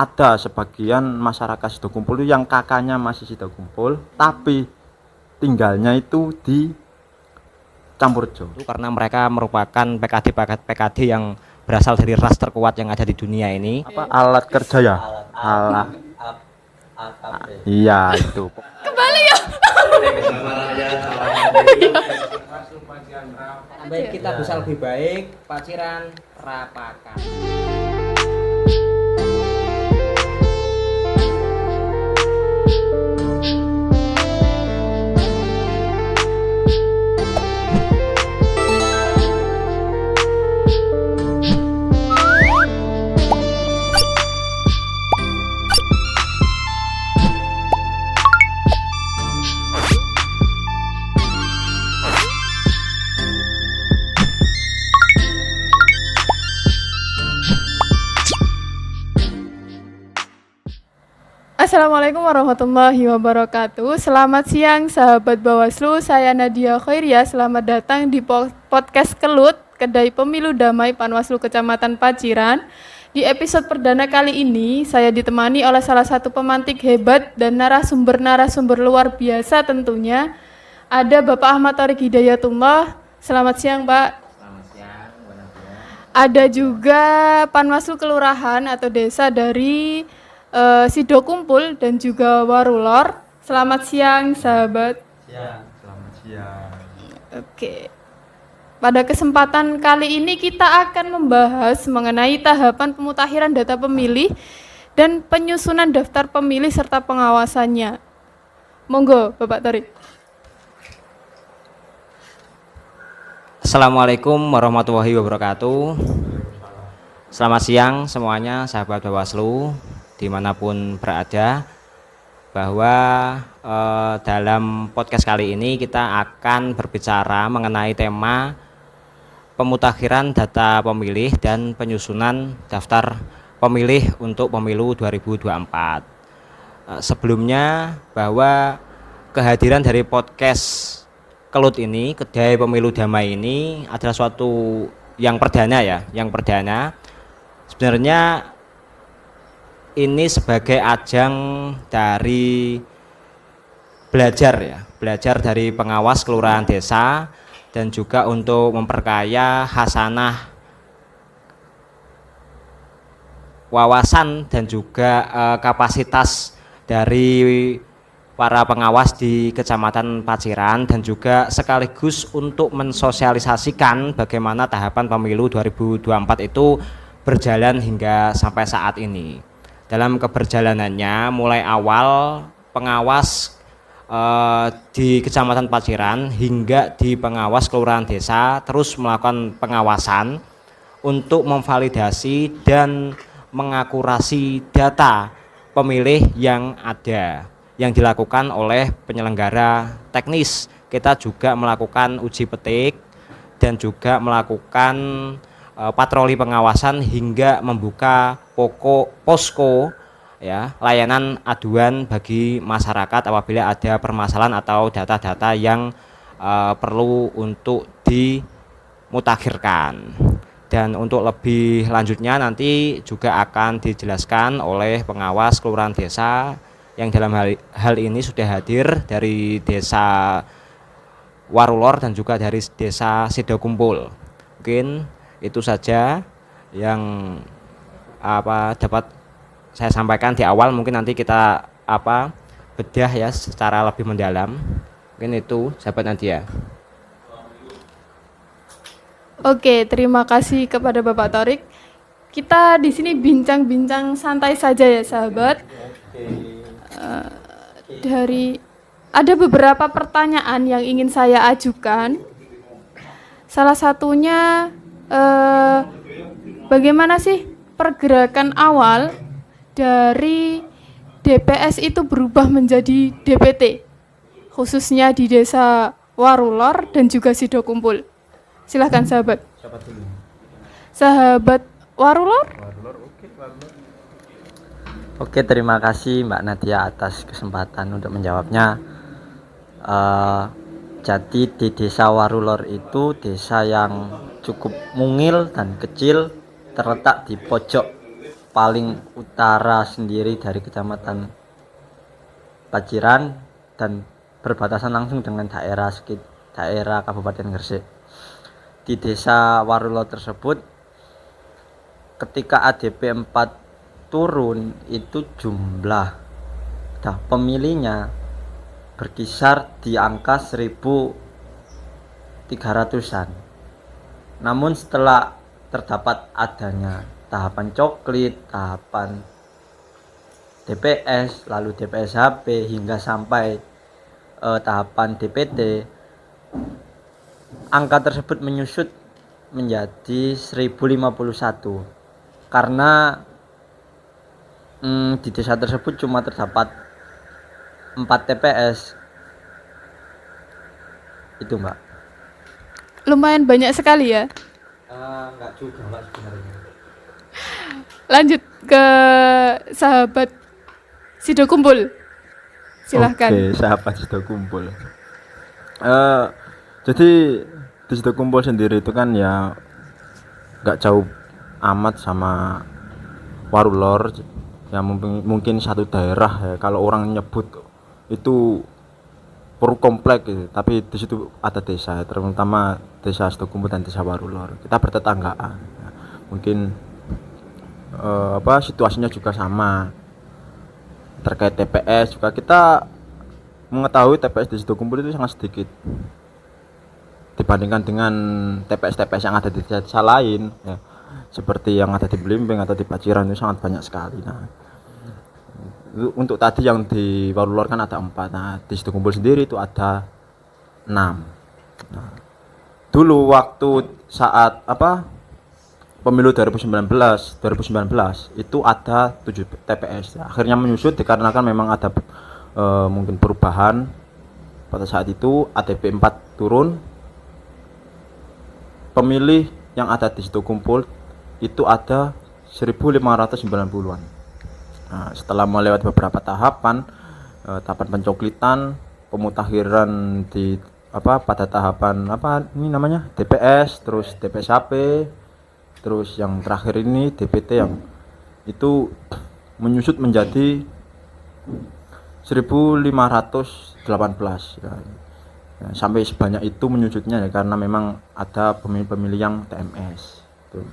ada sebagian masyarakat Sidokumpul itu yang kakaknya masih Sidokumpul tapi tinggalnya itu di Campurjo. Karena mereka merupakan PKD yang berasal dari ras terkuat yang ada di dunia ini. Apa alat kerja ya? Alat. Iya itu. Kembali ya. Baik, kita bisa lebih baik Paciran Rapakan. Assalamualaikum warahmatullahi wabarakatuh. Selamat siang sahabat Bawaslu, saya Nadia Khairia. Selamat datang di podcast Kelut, Kedai Pemilu Damai Panwaslu Kecamatan Paciran. Di episode perdana kali ini, saya ditemani oleh salah satu pemantik hebat dan narasumber-narasumber luar biasa tentunya. Ada Bapak Ahmad Thoriq Hidayatullah. Selamat siang, Pak. Selamat siang, Bu Nadia. Ada juga Panwaslu Kelurahan atau Desa dari Sidokumpul dan juga Warulor. Selamat siang sahabat. Selamat siang. Oke. Pada kesempatan kali ini kita akan membahas mengenai tahapan pemutakhiran data pemilih dan penyusunan daftar pemilih serta pengawasannya. Monggo Bapak Thoriq. Assalamualaikum warahmatullahi wabarakatuh. Selamat siang semuanya sahabat Bawaslu dimanapun berada, bahwa dalam podcast kali ini kita akan berbicara mengenai tema pemutakhiran data pemilih dan penyusunan daftar pemilih untuk pemilu 2024. Sebelumnya bahwa kehadiran dari podcast Kelut ini, Kedai Pemilu Damai ini adalah suatu yang perdana ya, sebenarnya ini sebagai ajang dari belajar dari pengawas kelurahan desa dan juga untuk memperkaya hasanah wawasan dan juga kapasitas dari para pengawas di Kecamatan Paciran dan juga sekaligus untuk mensosialisasikan bagaimana tahapan pemilu 2024 itu berjalan hingga sampai saat ini. Dalam keberjalanannya mulai awal pengawas di Kecamatan Paciran hingga di pengawas kelurahan desa terus melakukan pengawasan untuk memvalidasi dan mengakurasi data pemilih yang ada yang dilakukan oleh penyelenggara teknis. Kita juga melakukan uji petik dan juga melakukan patroli pengawasan hingga membuka posko ya, layanan aduan bagi masyarakat apabila ada permasalahan atau data-data yang perlu untuk dimutakhirkan. Dan untuk lebih lanjutnya nanti juga akan dijelaskan oleh pengawas kelurahan desa yang dalam hal ini sudah hadir dari desa Warulor dan juga dari desa Sidokumpul. Mungkin itu saja yang dapat saya sampaikan di awal. Mungkin nanti kita bedah ya secara lebih mendalam. Mungkin itu sahabat Nadia. Oke, terima kasih kepada Bapak Thoriq. Kita di sini bincang-bincang santai saja ya sahabat. Ada beberapa pertanyaan yang ingin saya ajukan. Salah satunya bagaimana sih pergerakan awal dari DPS itu berubah menjadi DPT, khususnya di desa Warulor dan juga Sidokumpul. Silahkan sahabat. Siapa dulu? Sahabat Warulor. Oke, terima kasih Mbak Nadia atas kesempatan untuk menjawabnya. Jadi di desa Warulor itu desa yang cukup mungil dan kecil, terletak di pojok paling utara sendiri dari Kecamatan Paciran dan berbatasan langsung dengan daerah Kabupaten Gresik. Di Desa Warulo tersebut ketika ADP 4 turun itu jumlah pemilihnya berkisar di angka 1.300-an. Namun setelah terdapat adanya tahapan coklit, tahapan DPS, lalu DPS HP hingga sampai tahapan DPT, angka tersebut menyusut menjadi 1051 karena di desa tersebut cuma terdapat 4 TPS itu, Mbak. Lumayan banyak sekali ya. Enggak juga, Mbak, sebenarnya. Lanjut ke sahabat Sido Kumpul. Silahkan. Oke, sahabat Sido Kumpul. Jadi di Sido Kumpul sendiri itu kan ya nggak jauh amat sama Warulor, ya mungkin satu daerah ya. Kalau orang nyebut itu per komplek gitu. Tapi di situ ada desa, terutama desa Sido Kumpul dan desa Warulor. Kita bertetanggaan. Ya. Mungkin situasinya juga sama. Terkait TPS juga kita mengetahui TPS di Sido Kumpul itu sangat sedikit dibandingkan dengan TPS-TPS yang ada di desa lain ya. Seperti yang ada di Blimbing atau di Paciran itu sangat banyak sekali. Nah, untuk tadi yang di Warulor kan ada 4. Nah, di Sido Kumpul sendiri itu ada 6. Nah, dulu waktu saat pemilu 2019 itu ada 7 TPS. Akhirnya menyusut dikarenakan memang ada mungkin perubahan. Pada saat itu ADP 4 turun. Pemilih yang ada di Sido Kumpul itu ada 1590-an. Nah, setelah melewati beberapa tahapan pencoklitan, pemutakhiran di pada tahapan DPS, terus DPS HP, terus yang terakhir ini DPT yang itu menyusut menjadi 1518 ya. Ya, sampai sebanyak itu menyusutnya ya karena memang ada pemilih-pemilih yang TMS itu.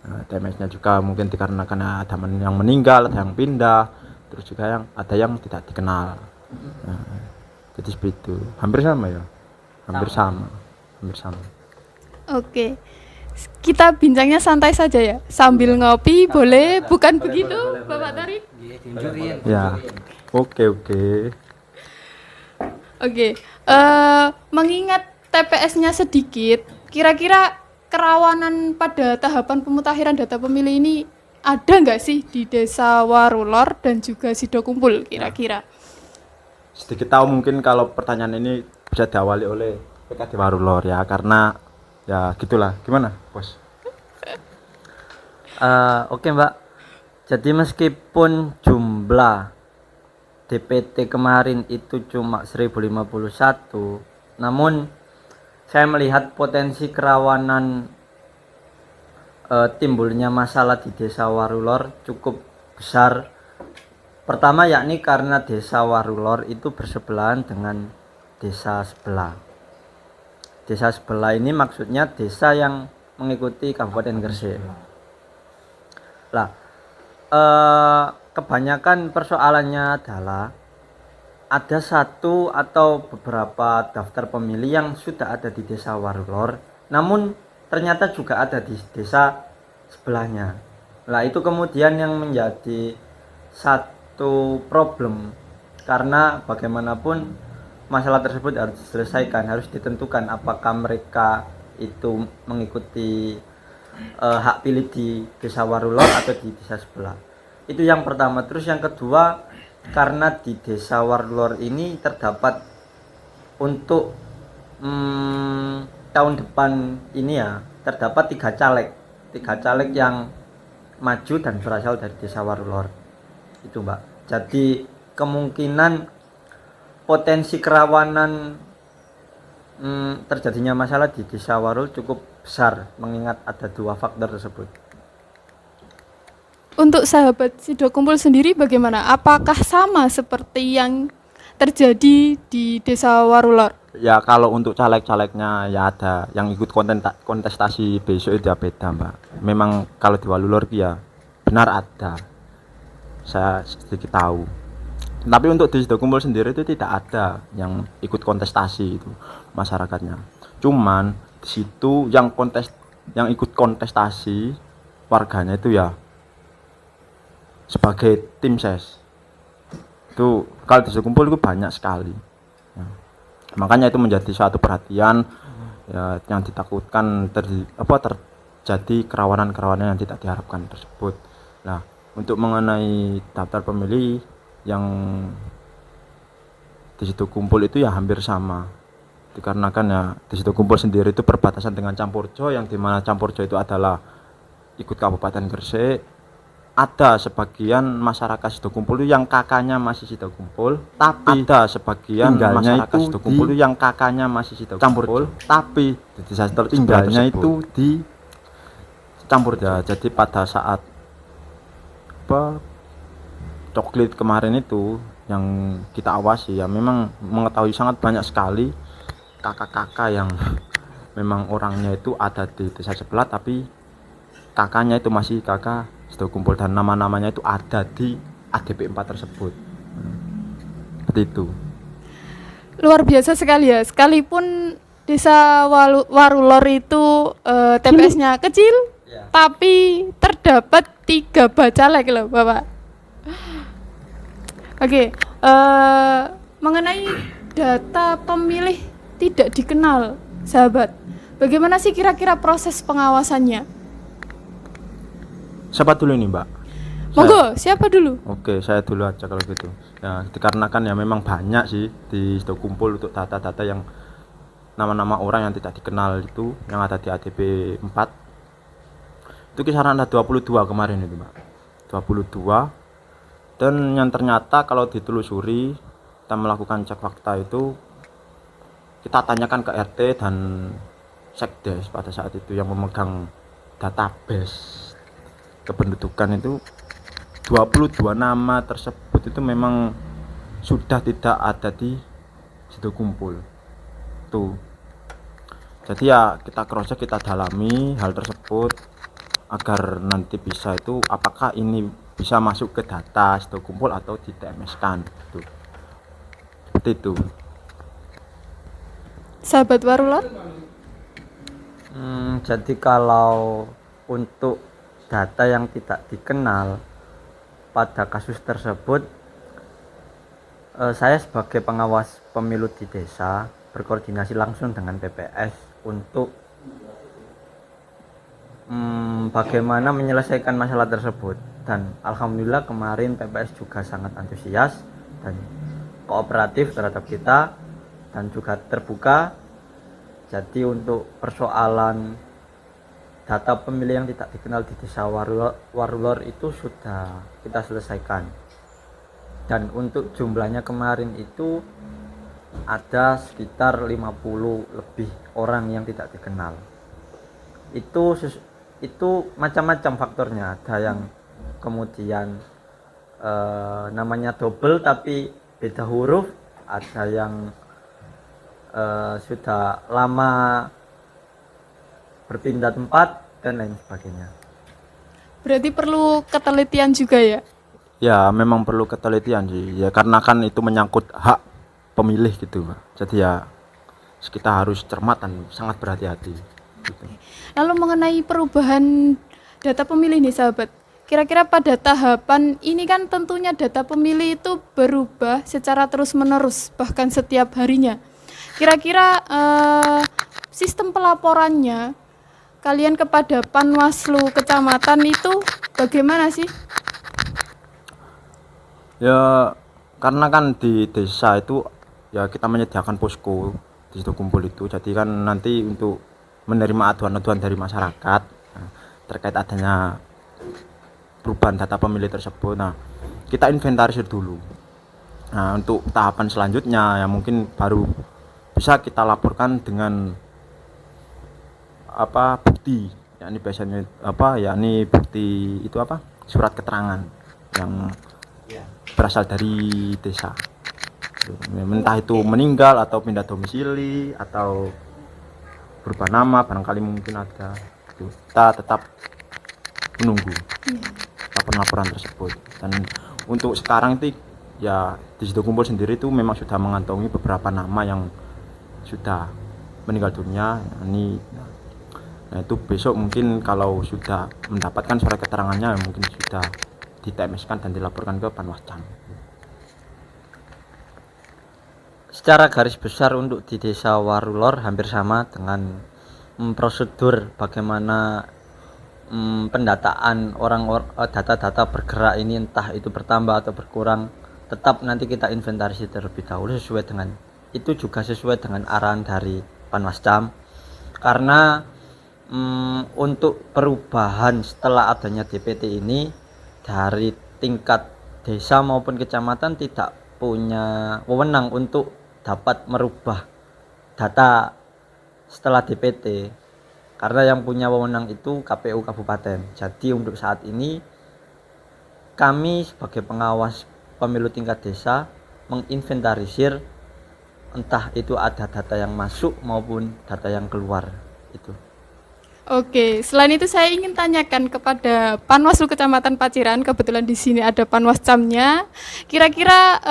Nah, TMS-nya juga mungkin dikarenakan ada yang meninggal, ada yang pindah, terus juga ada yang tidak dikenal. Nah, jadi seperti itu. Hampir sama ya. Hampir sama. Oke. Kita bincangnya santai saja ya. Sambil ngopi boleh, bukan begitu, Bapak Tarik? Ya. Oke. Mengingat TPS-nya sedikit, kira-kira kerawanan pada tahapan pemutakhiran data pemilih ini ada nggak sih di Desa Warulor dan juga Sido Kumpul kira-kira? Sedikit tahu mungkin kalau pertanyaan ini bisa diawali oleh PKD Warulor ya, karena ya gitulah. Gimana, Bos? Oke, Mbak. Jadi meskipun jumlah DPT kemarin itu cuma 1051, namun saya melihat potensi kerawanan timbulnya masalah di Desa Warulor cukup besar. Pertama yakni karena Desa Warulor itu bersebelahan dengan desa sebelah. Desa sebelah ini maksudnya desa yang mengikuti Kabupaten Gresik. Lah, kebanyakan persoalannya adalah ada satu atau beberapa daftar pemilih yang sudah ada di Desa Warulor, namun ternyata juga ada di desa sebelahnya. Nah, itu kemudian yang menjadi satu problem, karena bagaimanapun masalah tersebut harus diselesaikan, harus ditentukan apakah mereka itu mengikuti hak pilih di Desa Warulor atau di desa sebelah. Itu yang pertama. Terus yang kedua, karena di Desa Warulor ini terdapat untuk tahun depan ini ya, terdapat 3 caleg yang maju dan berasal dari Desa Warulor itu, Mbak. Jadi kemungkinan potensi kerawanan terjadinya masalah di Desa Warulor cukup besar mengingat ada 2 faktor tersebut. Untuk sahabat Sido Kumpul sendiri bagaimana? Apakah sama seperti yang terjadi di Desa Warulor? Ya kalau untuk caleg-calegnya ya ada yang ikut kontestasi besok itu ya beda Mbak. Memang kalau di Walulor ya benar ada, saya sedikit tahu. Tapi untuk di Sido Kumpul sendiri itu tidak ada yang ikut kontestasi itu masyarakatnya. Cuman di situ yang ikut kontestasi warganya itu ya sebagai tim ses. Itu kalau di Sido Kumpul itu banyak sekali. Ya. Makanya itu menjadi suatu perhatian ya, yang ditakutkan terjadi kerawanan-kerawanan yang tidak diharapkan tersebut. Nah, untuk mengenai daftar pemilih yang di Sido Kumpul itu ya hampir sama. Dikarenakan ya di Sido Kumpul sendiri itu perbatasan dengan Campurjo, yang dimana Campurjo itu adalah ikut Kabupaten Gresik. Ada sebagian masyarakat Sido Kumpul yang kakaknya masih Sido Kumpul, tapi ada sebagian masyarakat Sido Kumpul yang kakaknya masih Sido Kumpul, tapi di desa tinggalnya itu di Campurjo. Jadi pada saat coklit kemarin itu yang kita awasi ya memang mengetahui sangat banyak sekali kakak-kakak yang memang orangnya itu ada di desa sebelah, tapi kakaknya itu masih kakak Sido Kumpul dan nama-namanya itu ada di ADP 4 tersebut. Seperti itu. Luar biasa sekali ya. Sekalipun Desa Warulor itu TPS-nya kecil, Ya. tapi terdapat 3 bacalek loh, Bapak. Oke, mengenai data pemilih tidak dikenal, sahabat. Bagaimana sih kira-kira proses pengawasannya? Siapa dulu ini Mbak? Monggo, siapa dulu? Oke, saya dulu aja kalau gitu. Ya, dikarenakan ya memang banyak sih di Sido Kumpul untuk data-data yang nama-nama orang yang tidak dikenal itu yang ada di ADP 4. Itu kisaran ada 22 kemarin itu, Mbak. 22. Dan yang ternyata kalau ditelusuri, kita melakukan cek fakta itu kita tanyakan ke RT dan Sekdes pada saat itu yang memegang database kependudukan itu 22 nama tersebut itu memang sudah tidak ada di Sido Kumpul tuh. Jadi ya kita cross check, kita dalami hal tersebut agar nanti bisa itu apakah ini bisa masuk ke data Sido Kumpul atau di TMS kan gitu. Seperti itu. Sahabat Warulor? Jadi kalau untuk data yang tidak dikenal pada kasus tersebut, saya sebagai pengawas pemilu di desa berkoordinasi langsung dengan PPS untuk bagaimana menyelesaikan masalah tersebut. Dan alhamdulillah kemarin PPS juga sangat antusias dan kooperatif terhadap kita dan juga terbuka. Jadi untuk persoalan data pemilih yang tidak dikenal di desa Warulor itu sudah kita selesaikan. Dan untuk jumlahnya kemarin itu ada sekitar 50 lebih orang yang tidak dikenal. Itu macam-macam faktornya. Ada yang kemudian namanya double tapi beda huruf, ada yang sudah lama berpindah tempat dan lain sebagainya. Berarti perlu ketelitian juga ya? Ya memang perlu ketelitian sih ya, karena kan itu menyangkut hak pemilih gitu Mbak. Jadi ya kita harus cermat dan sangat berhati-hati gitu. Lalu mengenai perubahan data pemilih nih sahabat, kira-kira pada tahapan ini kan tentunya data pemilih itu berubah secara terus-menerus bahkan setiap harinya. Kira-kira sistem pelaporannya kalian kepada Panwaslu kecamatan itu bagaimana sih? Ya karena kan di desa itu ya kita menyediakan posko di Sido Kumpul itu, jadi kan nanti untuk menerima aduan-aduan dari masyarakat terkait adanya perubahan data pemilih tersebut. Nah kita inventarisir dulu. Nah untuk tahapan selanjutnya ya mungkin baru bisa kita laporkan dengan bukti, yakni biasanya yakni bukti itu surat keterangan yang berasal dari desa. Entah itu meninggal atau pindah domisili atau berubah nama, barangkali mungkin ada. Kita tetap menunggu laporan-laporan tersebut. Dan untuk sekarang itu ya di Sido Kumpul sendiri itu memang sudah mengantongi beberapa nama yang sudah meninggal dunia. Nah itu besok mungkin kalau sudah mendapatkan surat keterangannya mungkin sudah di-TMS-kan dan dilaporkan ke Panwascam. Secara garis besar untuk di Desa Warulor hampir sama dengan prosedur bagaimana pendataan data-data bergerak ini, entah itu bertambah atau berkurang, tetap nanti kita inventarisasi terlebih dahulu sesuai dengan itu, juga sesuai dengan arahan dari Panwascam. Karena untuk perubahan setelah adanya DPT ini dari tingkat desa maupun kecamatan tidak punya wewenang untuk dapat merubah data setelah DPT, karena yang punya wewenang itu KPU Kabupaten. Jadi untuk saat ini kami sebagai pengawas pemilu tingkat desa menginventarisir entah itu ada data yang masuk maupun data yang keluar itu. Oke, selain itu saya ingin tanyakan kepada Panwaslu Kecamatan Paciran, kebetulan di sini ada Panwascamnya. Kira-kira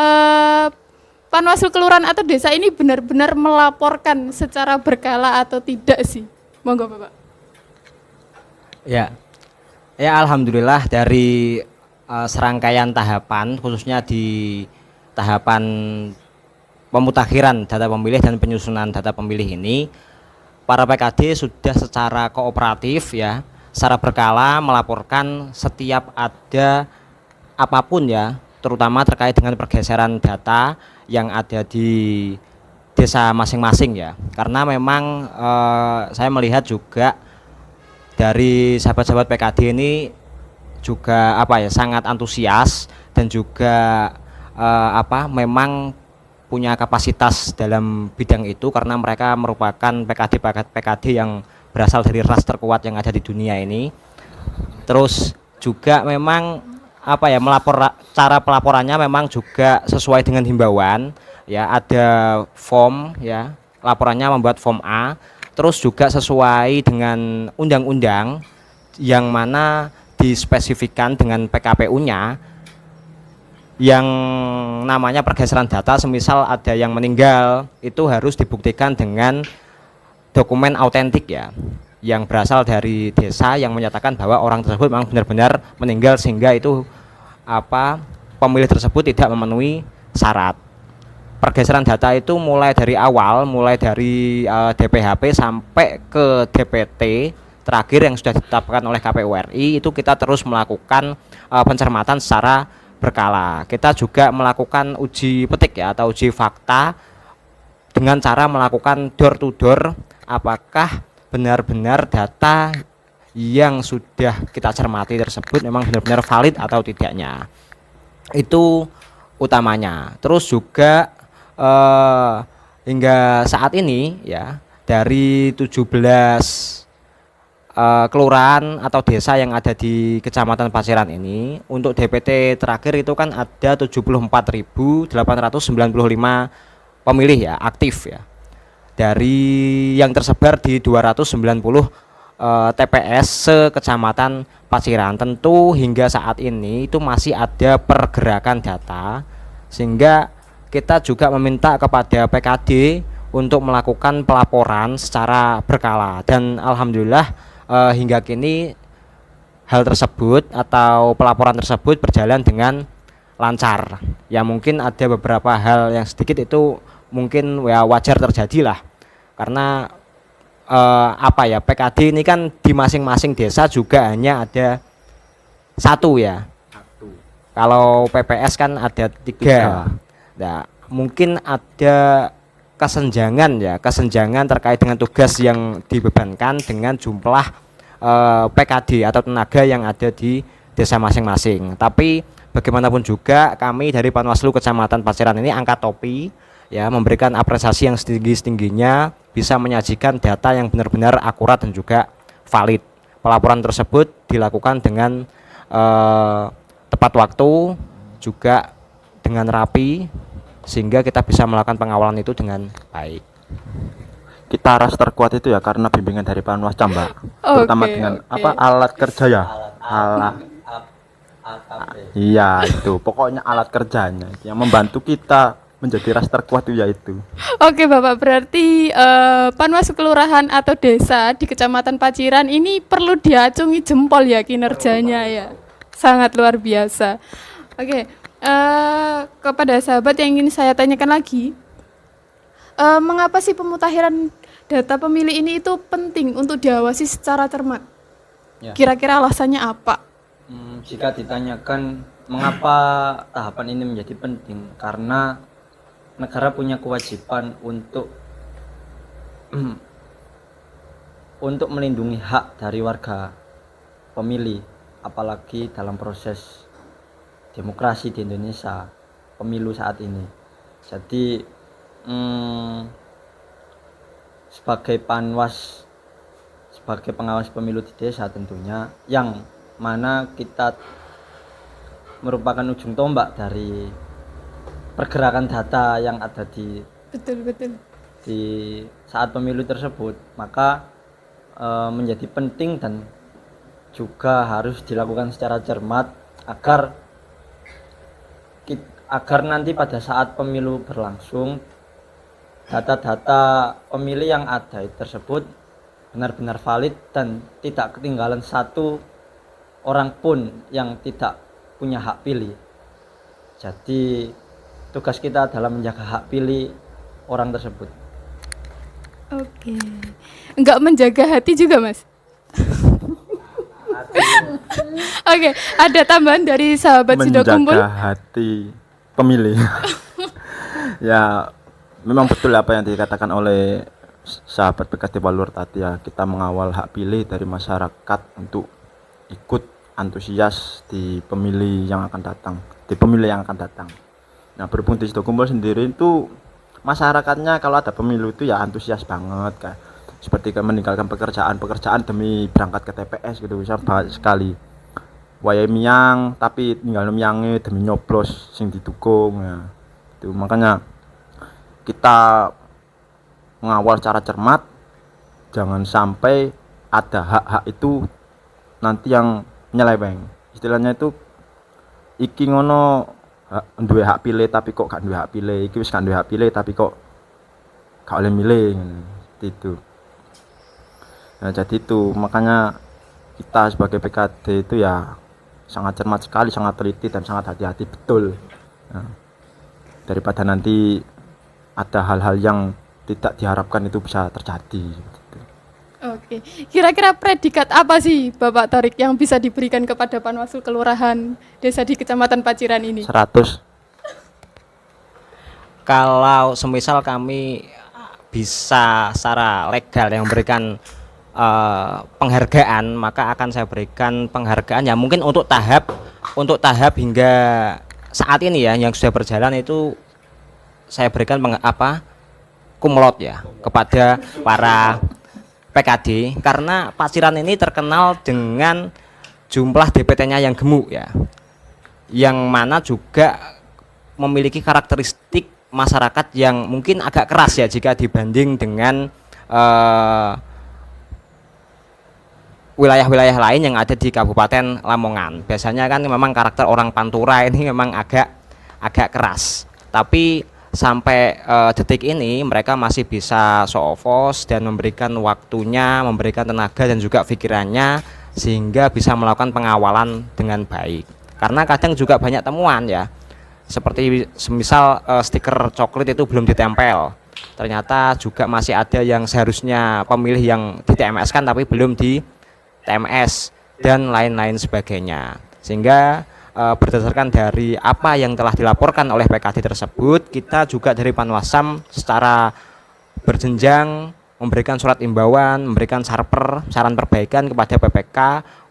Panwaslu kelurahan atau desa ini benar-benar melaporkan secara berkala atau tidak sih? Monggo Bapak. Ya, alhamdulillah dari serangkaian tahapan, khususnya di tahapan pemutakhiran data pemilih dan penyusunan data pemilih ini, para PKD sudah secara kooperatif ya, secara berkala melaporkan setiap ada apapun ya, terutama terkait dengan pergeseran data yang ada di desa masing-masing ya. Karena memang saya melihat juga dari sahabat-sahabat PKD ini juga sangat antusias dan juga memang punya kapasitas dalam bidang itu, karena mereka merupakan PKD yang berasal dari ras terkuat yang ada di dunia ini. Terus juga memang cara pelaporannya memang juga sesuai dengan himbauan ya, ada form ya, laporannya membuat form A, terus juga sesuai dengan undang-undang yang mana dispesifikkan dengan PKPU-nya yang namanya pergeseran data. Semisal ada yang meninggal, itu harus dibuktikan dengan dokumen autentik ya, yang berasal dari desa yang menyatakan bahwa orang tersebut memang benar-benar meninggal, sehingga itu pemilih tersebut tidak memenuhi syarat. Pergeseran data itu mulai dari awal, mulai dari DPHP sampai ke DPT terakhir yang sudah ditetapkan oleh KPU RI, itu kita terus melakukan pencermatan secara berkala. Kita juga melakukan uji petik ya, atau uji fakta dengan cara melakukan door to door, apakah benar-benar data yang sudah kita cermati tersebut memang benar-benar valid atau tidaknya. Itu utamanya. Terus juga hingga saat ini ya, dari 17 kelurahan atau desa yang ada di Kecamatan Paciran ini, untuk DPT terakhir itu kan ada 74.895 pemilih ya, aktif ya, dari yang tersebar di 290 TPS se-Kecamatan Paciran. Tentu hingga saat ini itu masih ada pergerakan data, sehingga kita juga meminta kepada PKD untuk melakukan pelaporan secara berkala. Dan alhamdulillah hingga kini hal tersebut atau pelaporan tersebut berjalan dengan lancar. Ya mungkin ada beberapa hal yang sedikit itu mungkin ya wajar terjadi lah, karena PKD ini kan di masing-masing desa juga hanya ada satu ya. Kalau PPS kan ada 3. Nah, mungkin ada kesenjangan terkait dengan tugas yang dibebankan dengan jumlah PKD atau tenaga yang ada di desa masing-masing. Tapi bagaimanapun juga kami dari Panwaslu Kecamatan Paciran ini angkat topi ya, memberikan apresiasi yang setinggi-tingginya bisa menyajikan data yang benar-benar akurat dan juga valid. Pelaporan tersebut dilakukan dengan tepat waktu juga dengan rapi sehingga kita bisa melakukan pengawalan itu dengan baik. Kita ras terkuat itu ya karena bimbingan dari Panwascam, Mbak. Terutama Oke, dengan oke. apa alat kerja ya. Alat. AKP. Iya, itu. Pokoknya alat kerjanya yang membantu kita menjadi ras terkuat itu yaitu. Oke Bapak, berarti Panwas Kelurahan atau desa di Kecamatan Paciran ini perlu diacungi jempol ya kinerjanya ya. Sangat luar biasa. Oke, kepada sahabat yang ingin saya tanyakan lagi, mengapa sih pemutakhiran data pemilih ini itu penting untuk diawasi secara cermat? Ya. Kira-kira alasannya apa? Jika ditanyakan mengapa tahapan ini menjadi penting, karena negara punya kewajiban untuk untuk melindungi hak dari warga pemilih, apalagi dalam proses demokrasi di Indonesia, pemilu saat ini. Jadi sebagai Panwas, sebagai pengawas pemilu di desa tentunya, yang mana kita merupakan ujung tombak dari pergerakan data yang ada di Betul. saat pemilu tersebut, maka menjadi penting dan juga harus dilakukan secara cermat agar nanti pada saat pemilu berlangsung data-data pemilih yang ada tersebut benar-benar valid dan tidak ketinggalan satu orang pun yang tidak punya hak pilih. Jadi tugas kita adalah menjaga hak pilih orang tersebut. Oke. Enggak menjaga hati juga, Mas? Oke, ada tambahan dari sahabat Sido Kumpul. Menjaga hati pemilih. Ya, memang betul apa yang dikatakan oleh sahabat PKT Walur tadi ya, kita mengawal hak pilih dari masyarakat untuk ikut antusias di pemilih yang akan datang, Nah, berhubung di Sido Kumpul sendiri itu masyarakatnya kalau ada pemilu itu ya antusias banget kan. Seperti meninggalkan pekerjaan demi berangkat ke TPS gitu, bisa banyak sekali. Wayai miang tapi tinggal miange demi nyoblos sing didukung ya. Itu makanya kita mengawal secara cermat, jangan sampai ada hak-hak itu nanti yang nyeleweng. Istilahnya itu iki ngono duwe hak pilih tapi kok gak duwe hak pilih, iki wis gak duwe hak pilih tapi kok gak oleh milih itu. Nah, jadi itu makanya kita sebagai PKD itu ya sangat cermat sekali, sangat teliti dan sangat hati-hati betul. Nah, daripada nanti ada hal-hal yang tidak diharapkan itu bisa terjadi. Oke, kira-kira predikat apa sih Bapak Torik yang bisa diberikan kepada Panwaslu Kelurahan Desa di Kecamatan Paciran ini? 100. Kalau semisal kami bisa secara legal yang memberikan penghargaan, maka akan saya berikan penghargaan ya mungkin untuk tahap hingga saat ini ya yang sudah berjalan itu saya berikan kumlot ya kepada para PKD, karena Paciran ini terkenal dengan jumlah DPT-nya yang gemuk ya, yang mana juga memiliki karakteristik masyarakat yang mungkin agak keras ya jika dibanding dengan wilayah-wilayah lain yang ada di Kabupaten Lamongan. Biasanya kan memang karakter orang Pantura ini memang agak keras, tapi sampai detik ini mereka masih bisa show of force dan memberikan waktunya, memberikan tenaga dan juga pikirannya sehingga bisa melakukan pengawalan dengan baik. Karena kadang juga banyak temuan ya, seperti semisal stiker coklat itu belum ditempel, ternyata juga masih ada yang seharusnya pemilih yang di TMS kan tapi belum di TMS dan lain-lain sebagainya. Sehingga berdasarkan dari apa yang telah dilaporkan oleh PKD tersebut, kita juga dari Panwascam secara berjenjang memberikan surat imbauan, memberikan saran perbaikan kepada PPK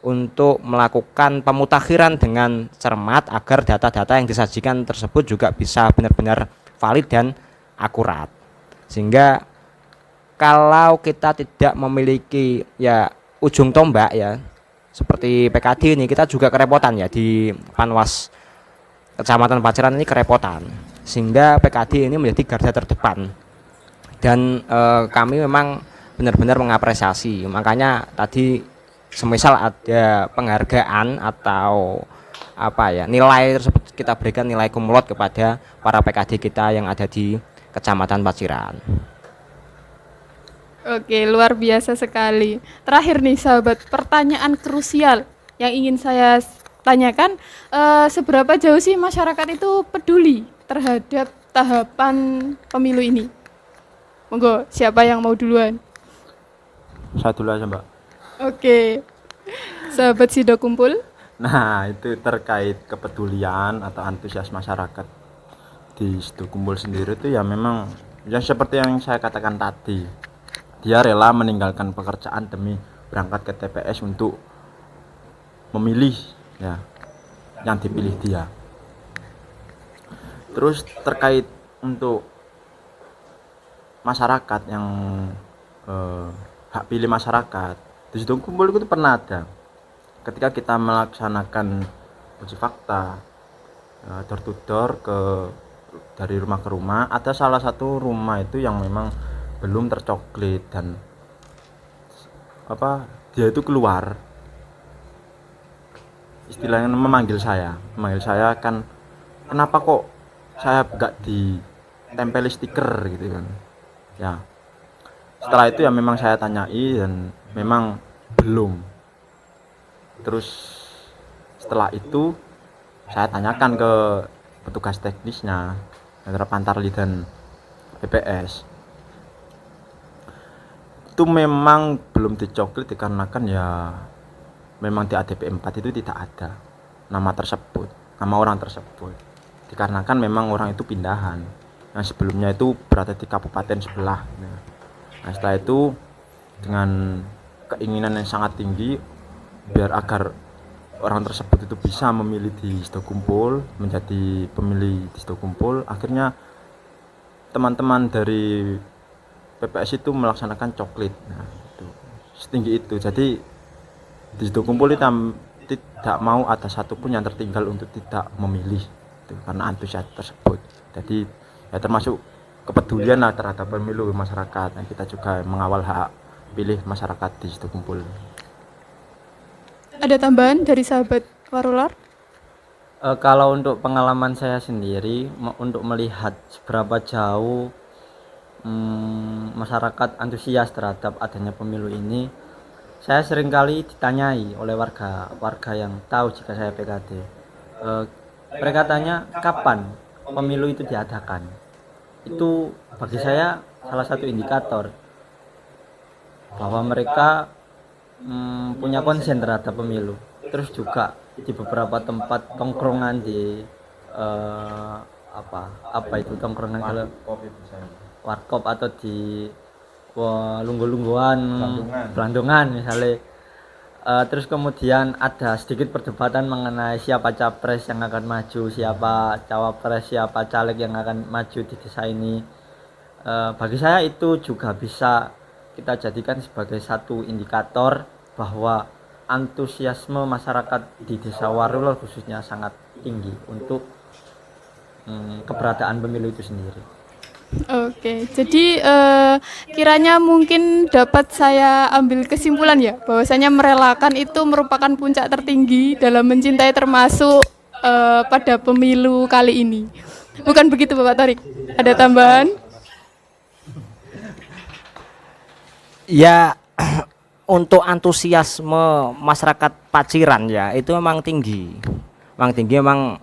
untuk melakukan pemutakhiran dengan cermat agar data-data yang disajikan tersebut juga bisa benar-benar valid dan akurat. Sehingga kalau kita tidak memiliki ya ujung tombak ya seperti PKD ini kita juga kerepotan ya di Panwas Kecamatan Paciran ini kerepotan, sehingga PKD ini menjadi garda terdepan dan kami memang benar-benar mengapresiasi. Makanya tadi semisal ada penghargaan atau apa ya, nilai tersebut kita berikan nilai kumlot kepada para PKD kita yang ada di Kecamatan Paciran. Oke, luar biasa sekali. Terakhir nih sahabat, pertanyaan krusial yang ingin saya tanyakan, seberapa jauh sih masyarakat itu peduli terhadap tahapan pemilu ini? Monggo, siapa yang mau duluan? Saya dulu aja, Mbak. Oke, sahabat Sido Kumpul. Nah, itu terkait kepedulian atau antusias masyarakat di Sido Kumpul sendiri itu ya memang yang seperti yang saya katakan tadi. Dia rela meninggalkan pekerjaan demi berangkat ke TPS untuk memilih ya yang dipilih dia. Terus terkait untuk masyarakat yang hak pilih masyarakat di Sido Kumpul itu pernah ada ketika kita melaksanakan uji fakta door to door dari rumah ke rumah. Ada salah satu rumah itu yang memang belum tercoklit dan dia itu keluar istilahnya memanggil saya kan, kenapa kok saya gak ditempeli stiker gitu kan ya. Setelah itu ya memang saya tanyai dan memang belum. Terus setelah itu saya tanyakan ke petugas teknisnya antara Pantarli dan PPS, itu memang belum dicoklit dikarenakan ya memang di ADP 4 itu tidak ada nama orang tersebut, dikarenakan memang orang itu pindahan yang sebelumnya itu berada di kabupaten sebelah. Nah setelah itu dengan keinginan yang sangat tinggi biar agar orang tersebut itu bisa memilih di Sido Kumpul, menjadi pemilih di Sido Kumpul, akhirnya teman-teman dari PPS itu melaksanakan coklit. Nah, itu setinggi itu. Jadi di Sido Kumpul itu tidak mau ada satupun yang tertinggal untuk tidak memilih itu, karena antusias tersebut. Jadi ya termasuk kepedulian lah terhadap pemilu masyarakat. Nah, kita juga mengawal hak pilih masyarakat di Sido Kumpul. Ada tambahan dari sahabat Warulor? Kalau untuk pengalaman saya sendiri untuk melihat seberapa jauh masyarakat antusias terhadap adanya pemilu ini, saya seringkali ditanyai oleh warga yang tahu jika saya PKD. Mereka tanya kapan pemilu itu diadakan. Itu bagi saya salah satu indikator bahwa mereka punya konsen terhadap pemilu. Terus juga di beberapa tempat tongkrongan di apa itu tongkrongan kalau warkop atau di lunggu-lungguan Belandungan misalnya, terus kemudian ada sedikit perdebatan mengenai siapa capres yang akan maju, siapa cawapres, siapa caleg yang akan maju di desa ini. Bagi saya itu juga bisa kita jadikan sebagai satu indikator bahwa antusiasme masyarakat di Desa Warulor khususnya sangat tinggi untuk keberadaan pemilu itu sendiri. Oke, jadi kiranya mungkin dapat saya ambil kesimpulan ya, bahwasanya merelakan itu merupakan puncak tertinggi dalam mencintai, termasuk pada pemilu kali ini. Bukan begitu Bapak Torik? Ada tambahan? Ya, untuk antusiasme masyarakat Paciran ya itu memang tinggi. Memang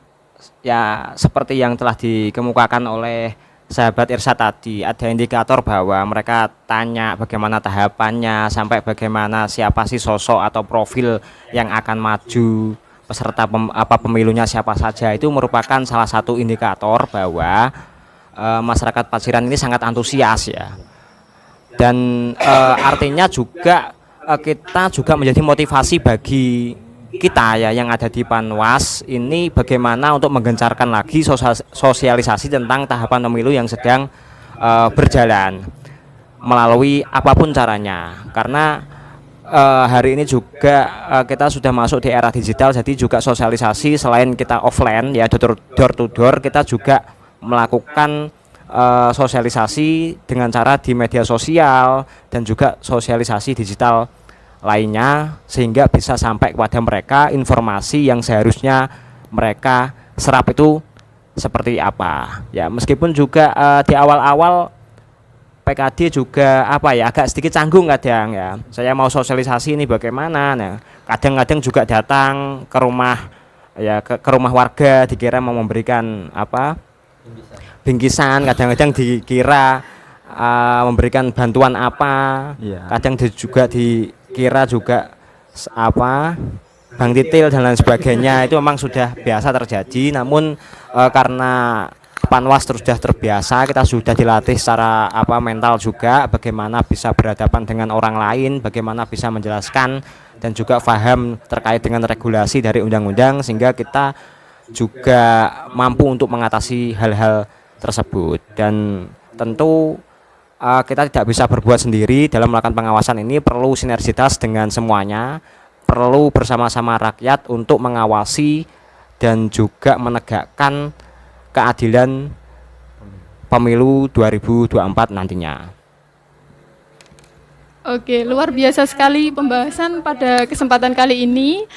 ya seperti yang telah dikemukakan oleh sahabat Irsa tadi, ada indikator bahwa mereka tanya bagaimana tahapannya, sampai bagaimana siapa sih sosok atau profil yang akan maju, peserta pemilunya siapa saja. Itu merupakan salah satu indikator bahwa masyarakat Paciran ini sangat antusias ya. Dan artinya juga kita juga menjadi motivasi bagi kita ya yang ada di Panwas ini, bagaimana untuk menggencarkan lagi sosialisasi tentang tahapan pemilu yang sedang berjalan melalui apapun caranya, karena hari ini juga kita sudah masuk di era digital, jadi juga sosialisasi selain kita offline ya door to door, kita juga melakukan sosialisasi dengan cara di media sosial dan juga sosialisasi digital lainnya, sehingga bisa sampai kepada mereka informasi yang seharusnya mereka serap itu seperti apa ya. Meskipun juga di awal-awal PKD juga agak sedikit canggung kadang ya, saya mau sosialisasi ini bagaimana. Nah, kadang-kadang juga datang ke rumah ya, ke rumah warga dikira mau memberikan bingkisan, kadang-kadang dikira memberikan bantuan apa, kadang juga dikira juga bank titil dan lain sebagainya. Itu memang sudah biasa terjadi, namun karena Panwas sudah terbiasa, kita sudah dilatih secara mental juga, bagaimana bisa berhadapan dengan orang lain, bagaimana bisa menjelaskan dan juga paham terkait dengan regulasi dari undang-undang, sehingga kita juga mampu untuk mengatasi hal-hal tersebut. Dan tentu kita tidak bisa berbuat sendiri dalam melakukan pengawasan ini, perlu sinergitas dengan semuanya, perlu bersama-sama rakyat untuk mengawasi dan juga menegakkan keadilan pemilu 2024 nantinya. Oke, luar biasa sekali pembahasan pada kesempatan kali ini.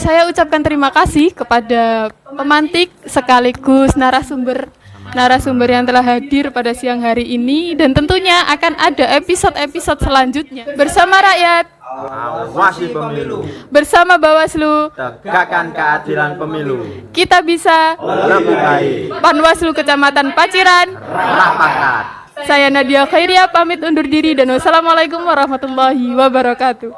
Saya ucapkan terima kasih kepada pemantik sekaligus narasumber yang telah hadir pada siang hari ini, dan tentunya akan ada episode-episode selanjutnya bersama rakyat, Awasi pemilu, bersama Bawaslu, tegakkan keadilan pemilu, kita bisa lebih baik, Panwaslu Kecamatan Paciran. rapat. Saya Nadia Khairia pamit undur diri, dan wassalamualaikum warahmatullahi wabarakatuh.